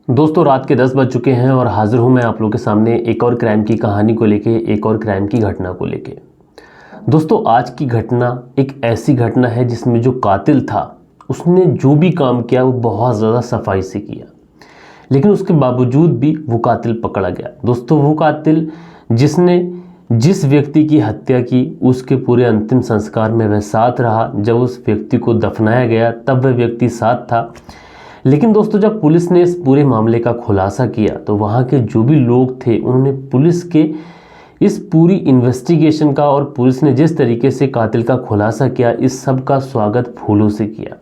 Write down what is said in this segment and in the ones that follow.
दोस्तों रात के 10 बज चुके हैं और हाजिर हूं मैं आप लोगों के सामने एक और क्राइम की कहानी को लेके, एक और क्राइम की घटना को लेके। दोस्तों आज की घटना एक ऐसी घटना है जिसमें जो कातिल था उसने जो भी काम किया वो बहुत ज़्यादा सफाई से किया, लेकिन उसके बावजूद भी वो कातिल पकड़ा गया। दोस्तों वो कातिल जिसने जिस व्यक्ति की हत्या की उसके पूरे अंतिम संस्कार में वह साथ रहा। जब उस व्यक्ति को दफनाया गया तब वह व्यक्ति साथ था। लेकिन दोस्तों जब पुलिस ने इस पूरे मामले का खुलासा किया तो वहाँ के जो भी लोग थे उन्होंने पुलिस के इस पूरी इन्वेस्टिगेशन का और पुलिस ने जिस तरीके से कातिल का खुलासा किया, इस सब का स्वागत फूलों से किया।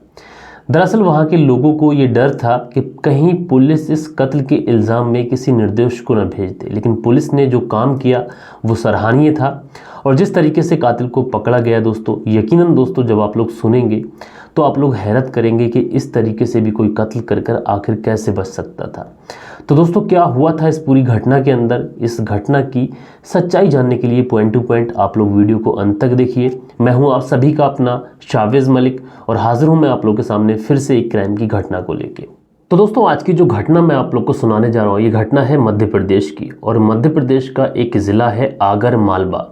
दरअसल वहाँ के लोगों को ये डर था कि कहीं पुलिस इस कत्ल के इल्ज़ाम में किसी निर्दोष को न भेज दे, लेकिन पुलिस ने जो काम किया वो सराहनीय था। और जिस तरीके से कातिल को पकड़ा गया दोस्तों, यकीनन दोस्तों जब आप लोग सुनेंगे तो आप लोग हैरत करेंगे कि इस तरीके से भी कोई कत्ल कर आखिर कैसे बच सकता था। तो दोस्तों क्या हुआ था इस पूरी घटना के अंदर, इस घटना की सच्चाई जानने के लिए पॉइंट टू पॉइंट आप लोग वीडियो को अंत तक देखिए। मैं हूं आप सभी का अपना शावेज़ मलिक और हाजिर हूं मैं आप लोगों के सामने फिर से एक क्राइम की घटना को लेके। तो दोस्तों आज की जो घटना मैं आप लोग को सुनाने जा रहा हूँ, ये घटना है मध्य प्रदेश की और मध्य प्रदेश का एक ज़िला है आगर मालवा।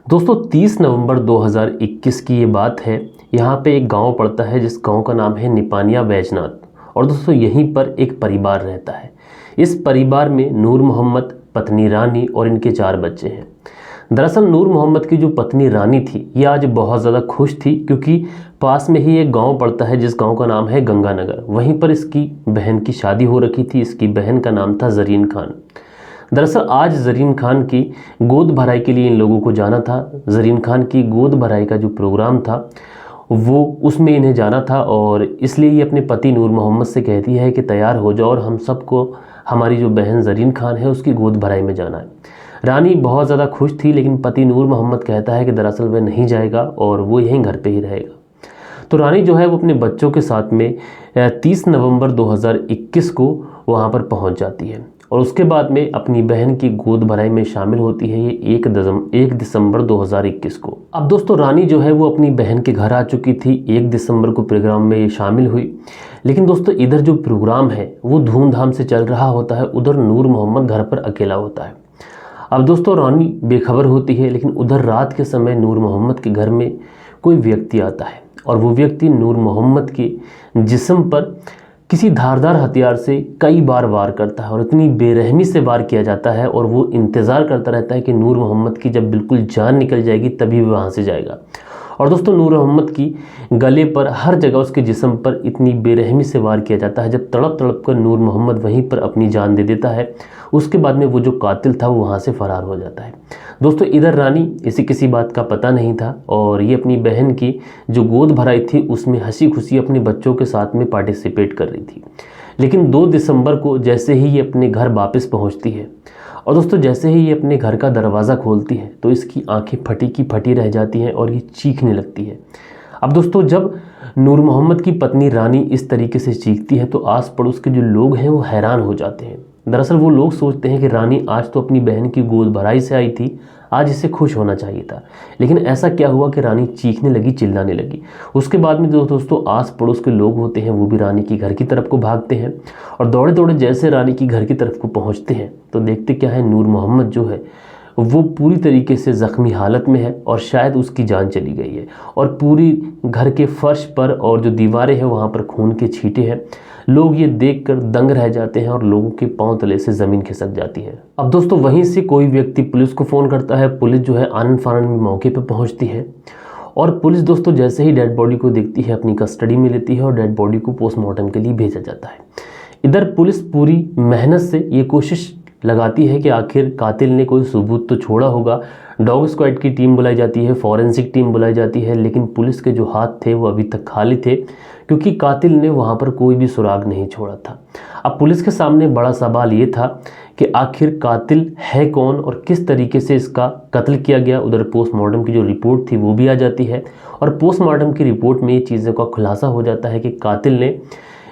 दोस्तों 30 नवंबर 2021 की ये बात है। यहाँ पे एक गांव पड़ता है जिस गांव का नाम है निपानिया बैजनाथ। और दोस्तों यहीं पर एक परिवार रहता है। इस परिवार में नूर मोहम्मद, पत्नी रानी और इनके 4 बच्चे हैं। दरअसल नूर मोहम्मद की जो पत्नी रानी थी ये आज बहुत ज़्यादा खुश थी, क्योंकि पास में ही एक गांव पड़ता है जिस गांव का नाम है गंगानगर। वहीं पर इसकी बहन की शादी हो रखी थी। इसकी बहन का नाम था जरीन खान। दरअसल आज जरीन खान की गोद भराई के लिए इन लोगों को जाना था। जरीन खान की गोद भराई का जो प्रोग्राम था वो उसमें इन्हें जाना था और इसलिए ये अपने पति नूर मोहम्मद से कहती है कि तैयार हो जाओ और हम सबको हमारी जो बहन जरीन खान है उसकी गोद भराई में जाना है। रानी बहुत ज़्यादा खुश थी, लेकिन पति नूर मोहम्मद कहता है कि दरअसल वह नहीं जाएगा और वो यहीं घर पे ही रहेगा। तो रानी जो है वो अपने बच्चों के साथ में 30 नवंबर 2021 को वहाँ पर पहुँच जाती है और उसके बाद में अपनी बहन की गोद भराई में शामिल होती है। ये 1 दिसंबर 2021 को। अब दोस्तों रानी जो है वो अपनी बहन के घर आ चुकी थी। 1 दिसंबर को प्रोग्राम में ये शामिल हुई। लेकिन दोस्तों इधर जो प्रोग्राम है वो धूमधाम से चल रहा होता है, उधर नूर मोहम्मद घर पर अकेला होता है। अब दोस्तों रानी बेखबर होती है, लेकिन उधर रात के समय नूर मोहम्मद के घर में कोई व्यक्ति आता है और वो व्यक्ति नूर मोहम्मद के जिस्म पर किसी धारदार हथियार से कई बार वार करता है और इतनी बेरहमी से वार किया जाता है और वो इंतज़ार करता रहता है कि नूर मोहम्मद की जब बिल्कुल जान निकल जाएगी तभी वो वहाँ से जाएगा। और दोस्तों नूर मोहम्मद की गले पर, हर जगह उसके जिस्म पर इतनी बेरहमी से वार किया जाता है। जब तड़प तड़प कर नूर मोहम्मद वहीं पर अपनी जान दे देता है, उसके बाद में वो जो कातिल था वो वहाँ से फरार हो जाता है। दोस्तों इधर रानी इसे किसी बात का पता नहीं था और ये अपनी बहन की जो गोद भराई थी उसमें हंसी खुशी अपने बच्चों के साथ में पार्टिसिपेट कर रही थी। लेकिन 2 दिसंबर को जैसे ही ये अपने घर वापस पहुंचती है और दोस्तों जैसे ही ये अपने घर का दरवाज़ा खोलती है तो इसकी आंखें फटी की फटी रह जाती हैं और ये चीखने लगती है। अब दोस्तों जब नूर मोहम्मद की पत्नी रानी इस तरीके से चीखती है तो आस पड़ोस के जो लोग हैं वो हैरान हो जाते हैं। दरअसल वो लोग सोचते हैं कि रानी आज तो अपनी बहन की गोद भराई से आई थी, आज इसे खुश होना चाहिए था। लेकिन ऐसा क्या हुआ कि रानी चीखने लगी, चिल्लाने लगी। उसके बाद में जो दोस्तों आस पड़ोस के लोग होते हैं वो भी रानी की घर की तरफ को भागते हैं और दौड़े दौड़े जैसे रानी की घर की तरफ को पहुंचते हैं तो देखते क्या है, नूर मोहम्मद जो है वो पूरी तरीके से ज़ख्मी हालत में है और शायद उसकी जान चली गई है और पूरी घर के फर्श पर और जो दीवारें हैं वहाँ पर खून के छींटे हैं। लोग ये देखकर दंग रह जाते हैं और लोगों के पांव तले से ज़मीन खिसक जाती है। अब दोस्तों वहीं से कोई व्यक्ति पुलिस को फ़ोन करता है। पुलिस जो है आनन फानन में मौके पर पहुँचती है और पुलिस दोस्तों जैसे ही डेड बॉडी को देखती है अपनी कस्टडी में लेती है और डेड बॉडी को पोस्टमार्टम के लिए भेजा जाता है। इधर पुलिस पूरी मेहनत से ये कोशिश लगाती है कि आखिर कातिल ने कोई सबूत तो छोड़ा होगा। डॉग स्क्वाड की टीम बुलाई जाती है, फॉरेंसिक टीम बुलाई जाती है, लेकिन पुलिस के जो हाथ थे वो अभी तक खाली थे, क्योंकि कातिल ने वहाँ पर कोई भी सुराग नहीं छोड़ा था। अब पुलिस के सामने बड़ा सवाल ये था कि आखिर कातिल है कौन और किस तरीके से इसका कत्ल किया गया। उधर पोस्टमार्टम की जो रिपोर्ट थी वो भी आ जाती है और पोस्टमार्टम की रिपोर्ट में ये चीज़ों का खुलासा हो जाता है कि कातिल ने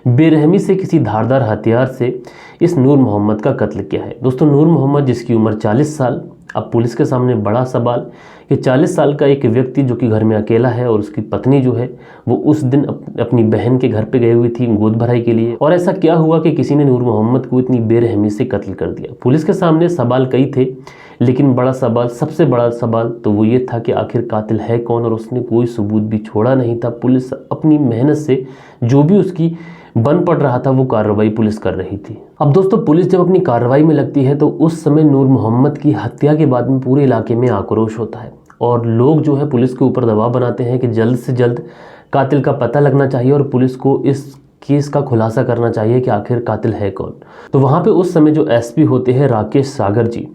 बेरहमी से किसी धारदार हथियार से इस नूर मोहम्मद का कत्ल किया है। दोस्तों नूर मोहम्मद जिसकी उम्र 40 साल अब पुलिस के सामने बड़ा सवाल कि 40 साल का एक व्यक्ति जो कि घर में अकेला है और उसकी पत्नी जो है वो उस दिन अपनी बहन के घर पे गई हुई थी गोद भराई के लिए, और ऐसा क्या हुआ कि किसी ने नूर मोहम्मद को इतनी बेरहमी से कत्ल कर दिया। पुलिस के सामने सवाल कई थे, लेकिन बड़ा सवाल, सबसे बड़ा सवाल तो वो ये था कि आखिर कातिल है कौन, और उसने कोई सबूत भी छोड़ा नहीं था। पुलिस अपनी मेहनत से जो भी उसकी बन पड़ रहा था वो कार्रवाई पुलिस कर रही थी। अब दोस्तों, पुलिस जब अपनी कार्रवाई में लगती है तो उस समय नूर मोहम्मद की हत्या के बाद में पूरे इलाके में आक्रोश होता है और लोग जो है पुलिस के ऊपर दबाव बनाते हैं कि जल्द से जल्द कातिल का पता लगना चाहिए और पुलिस को इस केस का खुलासा करना चाहिए कि आखिर कातिल है कौन। तो वहाँ पे उस समय जो एसपी होते हैं राकेश सागर जी,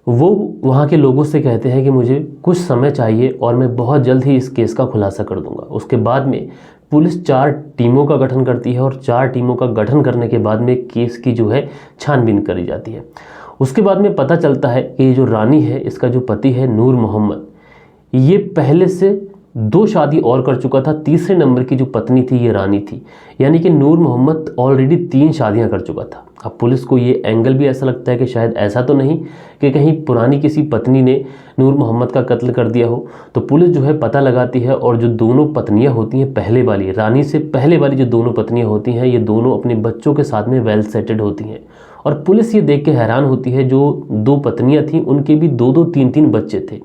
वो वहाँ के लोगों से कहते हैं कि मुझे कुछ समय चाहिए और मैं बहुत जल्द ही इस केस का खुलासा कर दूंगा। उसके बाद में पुलिस 4 टीमों का गठन करती है और 4 टीमों का गठन करने के बाद में केस की जो है छानबीन करी जाती है। उसके बाद में पता चलता है कि ये जो रानी है, इसका जो पति है नूर मोहम्मद, ये पहले से 2 शादी और कर चुका था। तीसरे नंबर की जो पत्नी थी ये रानी थी, यानी कि नूर मोहम्मद ऑलरेडी 3 शादियां कर चुका था। अब पुलिस को ये एंगल भी ऐसा लगता है कि शायद ऐसा तो नहीं कि कहीं पुरानी किसी पत्नी ने नूर मोहम्मद का कत्ल कर दिया हो। तो पुलिस जो है पता लगाती है और जो दोनों पत्नियां होती हैं, पहले वाली रानी से पहले वाली जो दोनों पत्नियां होती हैं, ये दोनों अपने बच्चों के साथ में वेल सेटेड होती हैं। और पुलिस ये देख के हैरान होती है, जो 2 पत्नियां थीं उनके भी 2-2, 3-3 बच्चे थे।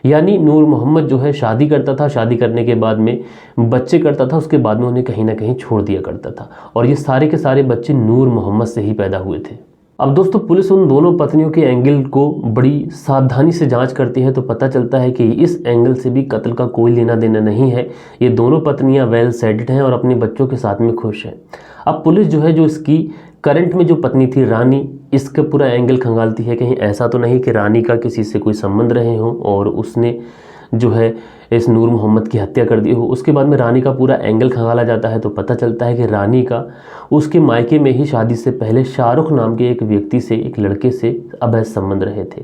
यानी नूर मोहम्मद जो है शादी करता था, शादी करने के बाद में बच्चे करता था, उसके बाद में उन्हें कहीं ना कहीं छोड़ दिया करता था, और ये सारे के सारे बच्चे नूर मोहम्मद से ही पैदा हुए थे। अब दोस्तों, पुलिस उन दोनों पत्नियों के एंगल को बड़ी सावधानी से जांच करती है तो पता चलता है कि इस एंगल से भी कत्ल का कोई लेना देना नहीं है। ये दोनों पत्नियां वेल सेटेड हैं और अपने बच्चों के साथ में खुश हैं। अब पुलिस जो है, जो इसकी करंट में जो पत्नी थी रानी, इसका पूरा एंगल खंगालती है, कहीं ऐसा तो नहीं कि रानी का किसी से कोई संबंध रहे हो और उसने जो है इस नूर मोहम्मद की हत्या कर दी हो। उसके बाद में रानी का पूरा एंगल खंगाला जाता है तो पता चलता है कि रानी का उसके मायके में ही शादी से पहले शाहरुख नाम के एक व्यक्ति से, एक लड़के से अवैध संबंध रहे थे।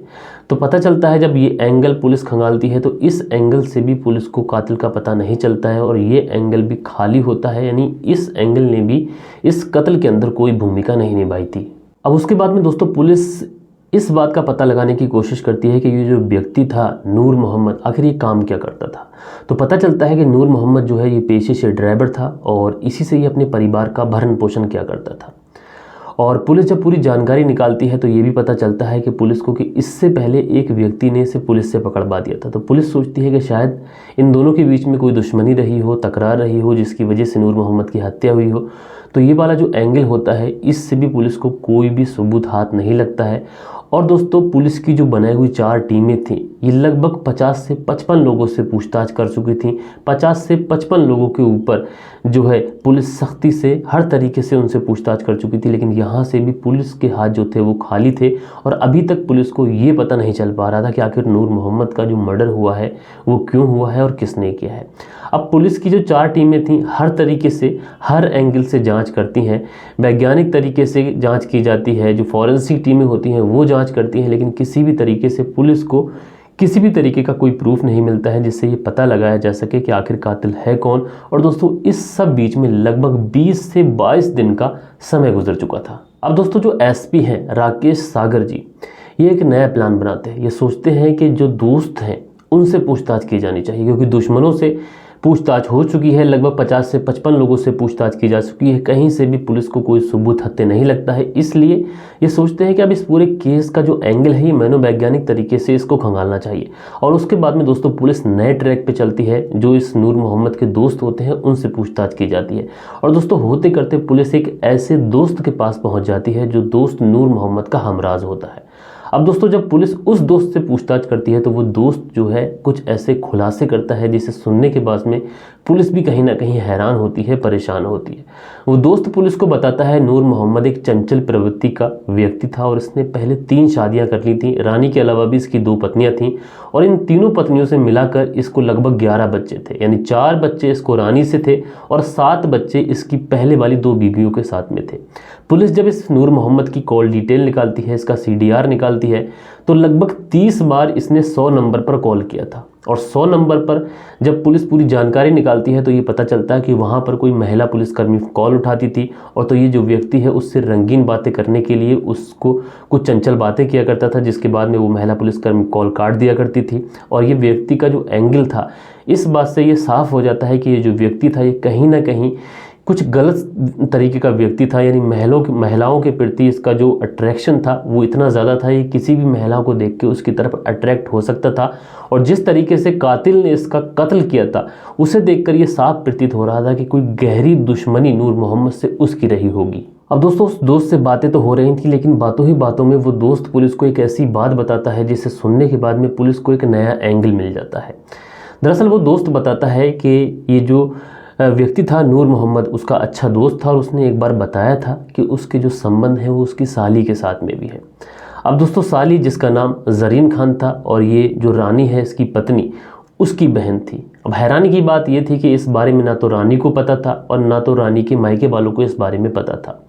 तो पता चलता है जब ये एंगल पुलिस खंगालती है तो इस एंगल से भी पुलिस को कातिल का पता नहीं चलता है और ये एंगल भी खाली होता है, यानी इस एंगल ने भी इस कत्ल के अंदर कोई भूमिका नहीं निभाई थी। अब उसके बाद में दोस्तों, पुलिस इस बात का पता लगाने की कोशिश करती है कि ये जो व्यक्ति था नूर मोहम्मद, आखिर ये काम क्या करता था। तो पता चलता है कि नूर मोहम्मद जो है ये पेशे से ड्राइवर था और इसी से ही अपने परिवार का भरण पोषण किया करता था। और पुलिस जब पूरी जानकारी निकालती है तो ये भी पता चलता है कि पुलिस को कि इससे पहले एक व्यक्ति ने इसे पुलिस से पकड़वा दिया था। तो पुलिस सोचती है कि शायद इन दोनों के बीच में कोई दुश्मनी रही हो, तकरार रही हो, जिसकी वजह से नूर मोहम्मद की हत्या हुई हो। तो ये वाला जो एंगल होता है, इससे भी पुलिस को कोई भी सबूत हाथ नहीं लगता है। और दोस्तों, पुलिस की जो बनाई हुई 4 टीमें थीं, ये लगभग 50 से 55 लोगों से पूछताछ कर चुकी थीं। 50 से 55 लोगों के ऊपर जो है पुलिस सख्ती से हर तरीके से उनसे पूछताछ कर चुकी थी, लेकिन यहाँ से भी पुलिस के हाथ जो थे वो खाली थे और अभी तक पुलिस को ये पता नहीं चल पा रहा था कि आखिर नूर मोहम्मद का जो मर्डर हुआ है वो क्यों हुआ है और किसने किया है। अब पुलिस की जो 4 टीमें थीं, हर तरीके से, हर एंगल से जांच करती हैं, वैज्ञानिक तरीके से जांच की जाती है, जो फॉरेंसिक टीमें होती हैं वो जांच करती हैं, लेकिन किसी भी तरीके से पुलिस को किसी भी तरीके का कोई प्रूफ नहीं मिलता है जिससे ये पता लगाया जा सके कि आखिर कातिल है कौन। और दोस्तों, इस सब बीच में लगभग 20 से 22 दिन का समय गुजर चुका था। अब दोस्तों, जो एसपी हैं राकेश सागर जी, ये एक नया प्लान बनाते हैं। ये सोचते हैं कि जो दोस्त हैं उनसे पूछताछ की जानी चाहिए, क्योंकि दुश्मनों से पूछताछ हो चुकी है, लगभग 50 से 55 लोगों से पूछताछ की जा चुकी है, कहीं से भी पुलिस को कोई सबूत हत्या नहीं लगता है। इसलिए ये सोचते हैं कि अब इस पूरे केस का जो एंगल है ये मनोवैज्ञानिक तरीके से इसको खंगालना चाहिए। और उसके बाद में दोस्तों, पुलिस नए ट्रैक पे चलती है, जो इस नूर मोहम्मद के दोस्त होते हैं उनसे पूछताछ की जाती है। और दोस्तों, होते करते पुलिस एक ऐसे दोस्त के पास पहुँच जाती है जो दोस्त नूर मोहम्मद का हमराज होता है। अब दोस्तों, जब पुलिस उस दोस्त से पूछताछ करती है तो वो दोस्त जो है कुछ ऐसे खुलासे करता है जिसे सुनने के बाद में पुलिस भी कहीं ना कहीं हैरान होती है, परेशान होती है। वो दोस्त पुलिस को बताता है नूर मोहम्मद एक चंचल प्रवृत्ति का व्यक्ति था और इसने पहले 3 शादियां कर ली थी। रानी के अलावा भी इसकी 2 पत्नियां थीं और इन तीनों पत्नियों से मिलाकर इसको लगभग 11 बच्चे थे, यानी 4 बच्चे इसको रानी से थे और 7 बच्चे इसकी पहले वाली 2 बीवियों के साथ में थे। पुलिस जब इस नूर मोहम्मद की कॉल डिटेल निकालती है, इसका CDR निकालती है, तो लगभग 30 बार इसने 100 नंबर पर कॉल किया था। और 100 नंबर पर जब पुलिस पूरी जानकारी निकालती है तो ये पता चलता है कि वहाँ पर कोई महिला पुलिसकर्मी कॉल उठाती थी, और तो ये जो व्यक्ति है उससे रंगीन बातें करने के लिए उसको कुछ चंचल बातें किया करता था, जिसके बाद में वो महिला पुलिसकर्मी कॉल काट दिया करती थी। और ये व्यक्ति का जो एंगल था, इस बात से ये साफ हो जाता है कि ये जो व्यक्ति था ये कहीं ना कहीं कुछ गलत तरीके का व्यक्ति था, यानी महिलाओं के प्रति इसका जो अट्रैक्शन था वो इतना ज़्यादा था, ये किसी भी महिला को देख के उसकी तरफ अट्रैक्ट हो सकता था। और जिस तरीके से कातिल ने इसका कत्ल किया था उसे देखकर ये साफ प्रतीत हो रहा था कि कोई गहरी दुश्मनी नूर मोहम्मद से उसकी रही होगी। अब दोस्तों उस दोस्त से बातें तो हो रही थी, लेकिन बातों ही बातों में वो दोस्त पुलिस को एक ऐसी बात बताता है जिसे सुनने के बाद में पुलिस को एक नया एंगल मिल जाता है। दरअसल वो दोस्त बताता है कि ये जो व्यक्ति था नूर मोहम्मद उसका अच्छा दोस्त था, और उसने एक बार बताया था कि उसके जो संबंध है वो उसकी साली के साथ में भी है। अब दोस्तों साली जिसका नाम जरीन खान था, और ये जो रानी है इसकी पत्नी उसकी बहन थी। अब हैरानी की बात ये थी कि इस बारे में ना तो रानी को पता था और ना तो रानी के मायके वालों को इस बारे में पता था।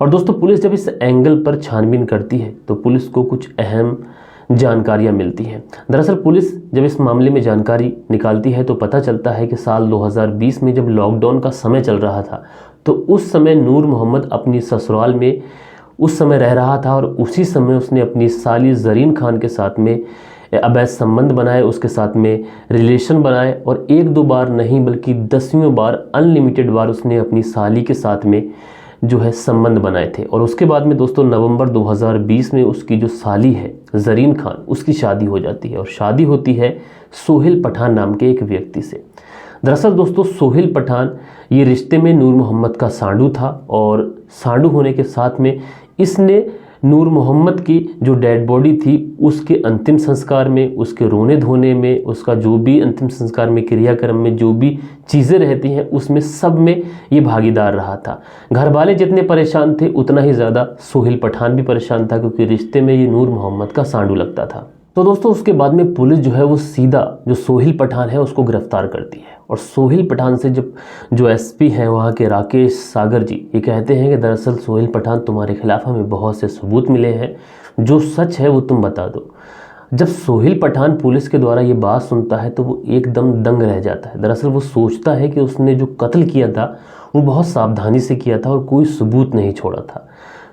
और दोस्तों पुलिस जब इस एंगल पर छानबीन करती है तो पुलिस को कुछ अहम जानकारियां मिलती हैं। दरअसल पुलिस जब इस मामले में जानकारी निकालती है तो पता चलता है कि साल 2020 में जब लॉकडाउन का समय चल रहा था तो उस समय नूर मोहम्मद अपनी ससुराल में उस समय रह रहा था, और उसी समय उसने अपनी साली जरीन खान के साथ में अवैध संबंध बनाए, उसके साथ में रिलेशन बनाए, और एक दो बार नहीं बल्कि दसियों बार अनलिमिटेड बार उसने अपनी साली के साथ में जो है संबंध बनाए थे। और उसके बाद में दोस्तों नवंबर 2020 में उसकी जो साली है जरीन खान उसकी शादी हो जाती है, और शादी होती है सोहेल पठान नाम के एक व्यक्ति से। दरअसल दोस्तों सोहेल पठान ये रिश्ते में नूर मोहम्मद का सांडू था, और सांडू होने के साथ में इसने नूर मोहम्मद की जो डेड बॉडी थी उसके अंतिम संस्कार में, उसके रोने धोने में, उसका जो भी अंतिम संस्कार में क्रियाक्रम में जो भी चीज़ें रहती हैं उसमें सब में ये भागीदार रहा था। घर वाले जितने परेशान थे उतना ही ज़्यादा सोहेल पठान भी परेशान था, क्योंकि रिश्ते में ये नूर मोहम्मद का सांडू लगता था। तो दोस्तों उसके बाद में पुलिस जो है वो सीधा जो सोहेल पठान है उसको गिरफ्तार करती है, और सोहेल पठान से जब जो एसपी हैं वहाँ के राकेश सागर जी ये कहते हैं कि दरअसल सोहेल पठान तुम्हारे खिलाफ हमें बहुत से सबूत मिले हैं, जो सच है वो तुम बता दो। जब सोहेल पठान पुलिस के द्वारा ये बात सुनता है तो वो एकदम दंग रह जाता है। दरअसल वो सोचता है कि उसने जो कत्ल किया था वो बहुत सावधानी से किया था और कोई सबूत नहीं छोड़ा था,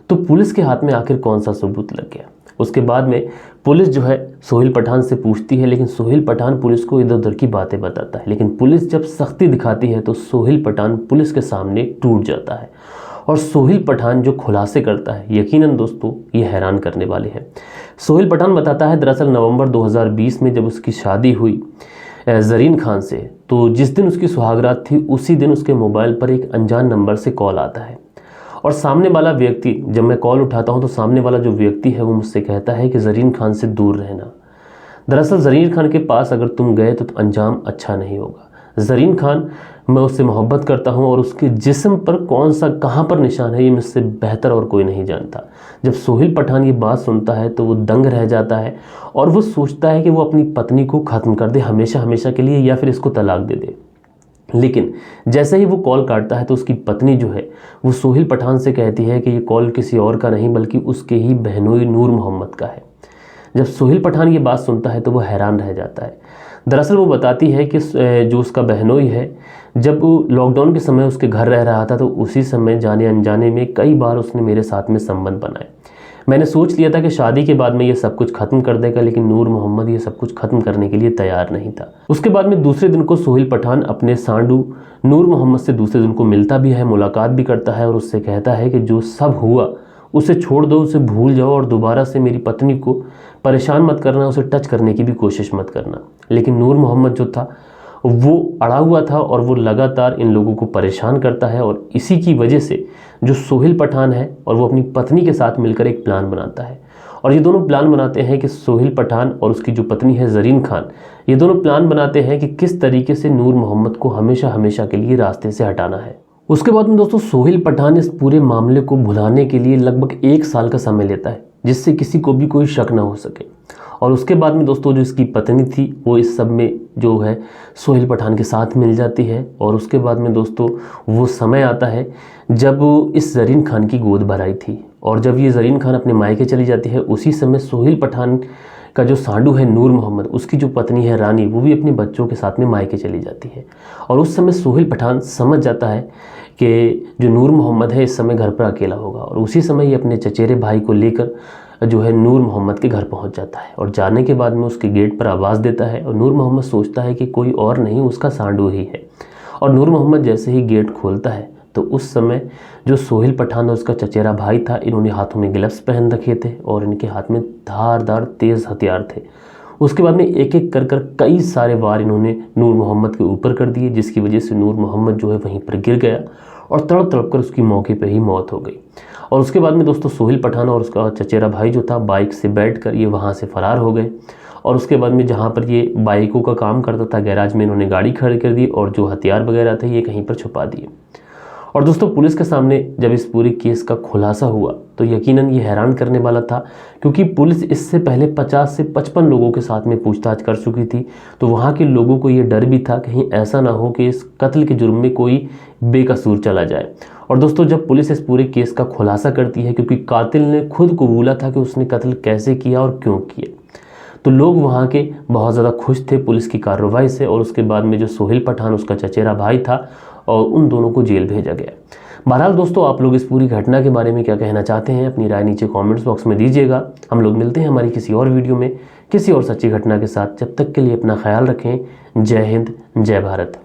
तो पुलिस के हाथ में आखिर कौन सा सबूत लग गया। उसके बाद में पुलिस जो है सोहेल पठान से पूछती है, लेकिन सोहेल पठान पुलिस को इधर उधर की बातें बताता है। लेकिन पुलिस जब सख्ती दिखाती है तो सोहेल पठान पुलिस के सामने टूट जाता है, और सोहेल पठान जो खुलासे करता है यकीनन दोस्तों ये हैरान करने वाले हैं। सोहेल पठान बताता है दरअसल नवंबर 2020 में जब उसकी शादी हुई जरीन खान से, तो जिस दिन उसकी सुहागरात थी उसी दिन उसके मोबाइल पर एक अनजान नंबर से कॉल आता है, और सामने वाला व्यक्ति, जब मैं कॉल उठाता हूं तो सामने वाला जो व्यक्ति है वो मुझसे कहता है कि जरीन खान से दूर रहना। दरअसल जरीन खान के पास अगर तुम गए तो अंजाम अच्छा नहीं होगा। जरीन खान, मैं उससे मोहब्बत करता हूं और उसके जिस्म पर कौन सा कहां पर निशान है ये मुझसे बेहतर और कोई नहीं जानता। जब सोहेल पठान ये बात सुनता है तो वो दंग रह जाता है, और वो सोचता है कि वो अपनी पत्नी को ख़त्म कर दे हमेशा हमेशा के लिए, या फिर इसको तलाक दे दे। लेकिन जैसे ही वो कॉल काटता है तो उसकी पत्नी जो है वो सोहेल पठान से कहती है कि ये कॉल किसी और का नहीं बल्कि उसके ही बहनोई नूर मोहम्मद का है। जब सोहेल पठान ये बात सुनता है तो वो हैरान रह जाता है। दरअसल वो बताती है कि जो उसका बहनोई है जब लॉकडाउन के समय उसके घर रह रहा था तो उसी समय जाने अनजाने में कई बार उसने मेरे साथ में संबंध बनाए। मैंने सोच लिया था कि शादी के बाद में ये सब कुछ खत्म कर देगा, लेकिन नूर मोहम्मद ये सब कुछ खत्म करने के लिए तैयार नहीं था। उसके बाद में दूसरे दिन को सोहेल पठान अपने सांडू नूर मोहम्मद से दूसरे दिन को मिलता भी है, मुलाकात भी करता है, और उससे कहता है कि जो सब हुआ उसे छोड़ दो, उसे भूल जाओ, और दोबारा से मेरी पत्नी को परेशान मत करना, उसे टच करने की भी कोशिश मत करना। लेकिन नूर मोहम्मद जो था वो अड़ा हुआ था और वो लगातार इन लोगों को परेशान करता है, और इसी की वजह से जो सोहेल पठान है और वो अपनी पत्नी के साथ मिलकर एक प्लान बनाता है, और ये दोनों प्लान बनाते हैं कि सोहेल पठान और उसकी जो पत्नी है जरीन खान, ये दोनों प्लान बनाते हैं कि किस तरीके से नूर मोहम्मद को हमेशा हमेशा के लिए रास्ते से हटाना है। उसके बाद में दोस्तों सोहेल पठान इस पूरे मामले को भुलाने के लिए लगभग 1 साल का समय लेता है, जिससे किसी को भी कोई शक ना हो सके। और उसके बाद में दोस्तों जो इसकी पत्नी थी वो इस सब में जो है सोहेल पठान के साथ मिल जाती है, और उसके बाद में दोस्तों वो समय आता है जब इस जरीन खान की गोद भराई थी, और जब ये जरीन खान अपने मायके चली जाती है उसी समय सोहेल पठान का जो सांडू है नूर मोहम्मद, उसकी जो पत्नी है रानी, वो भी अपने बच्चों के साथ में मायके चली जाती है। और उस समय सोहेल पठान समझ जाता है कि जो नूर मोहम्मद है इस समय घर पर अकेला होगा, और उसी समय ये अपने चचेरे भाई को लेकर जो है नूर मोहम्मद के घर पहुंच जाता है। और जाने के बाद में उसके गेट पर आवाज़ देता है, और नूर मोहम्मद सोचता है कि कोई और नहीं, उसका सांडू ही है। और नूर मोहम्मद जैसे ही गेट खोलता है तो उस समय जो सोहेल पठान और उसका चचेरा भाई था, इन्होंने हाथों में ग्लव्स पहन रखे थे और इनके हाथ में धारदार तेज़ हथियार थे। उसके बाद में एक एक कर कई सारे वार इन्होंने नूर मोहम्मद के ऊपर कर दिए, जिसकी वजह से नूर मोहम्मद जो है वहीं पर गिर गया और तड़प तड़प कर उसकी मौके पर ही मौत हो गई। और उसके बाद में दोस्तों सोहेल पठान और उसका चचेरा भाई जो था बाइक से बैठकर ये वहाँ से फ़रार हो गए। और उसके बाद में जहाँ पर ये बाइकों का काम करता था गैराज में, इन्होंने गाड़ी खड़ी कर दी और जो हथियार वगैरह थे ये कहीं पर छुपा दिए। और दोस्तों पुलिस के सामने जब इस पूरे केस का खुलासा हुआ तो यकीनन ये हैरान करने वाला था, क्योंकि पुलिस इससे पहले 50 से 55 लोगों के साथ में पूछताछ कर चुकी थी। तो वहाँ के लोगों को ये डर भी था कहीं ऐसा ना हो कि इस कत्ल के जुर्म में कोई बेकसूर चला जाए। और दोस्तों जब पुलिस इस पूरे केस का खुलासा करती है, क्योंकि कातिल ने खुद कबूला था कि उसने कत्ल कैसे किया और क्यों किया, तो लोग वहाँ के बहुत ज़्यादा खुश थे पुलिस की कार्रवाई से। और उसके बाद में जो सोहेल पठान उसका चचेरा भाई था और उन दोनों को जेल भेजा गया। बहरहाल दोस्तों आप लोग इस पूरी घटना के बारे में क्या कहना चाहते हैं, अपनी राय नीचे कमेंट्स बॉक्स में दीजिएगा। हम लोग मिलते हैं हमारी किसी और वीडियो में किसी और सच्ची घटना के साथ। जब तक के लिए अपना ख्याल रखें। जय हिंद, जय भारत।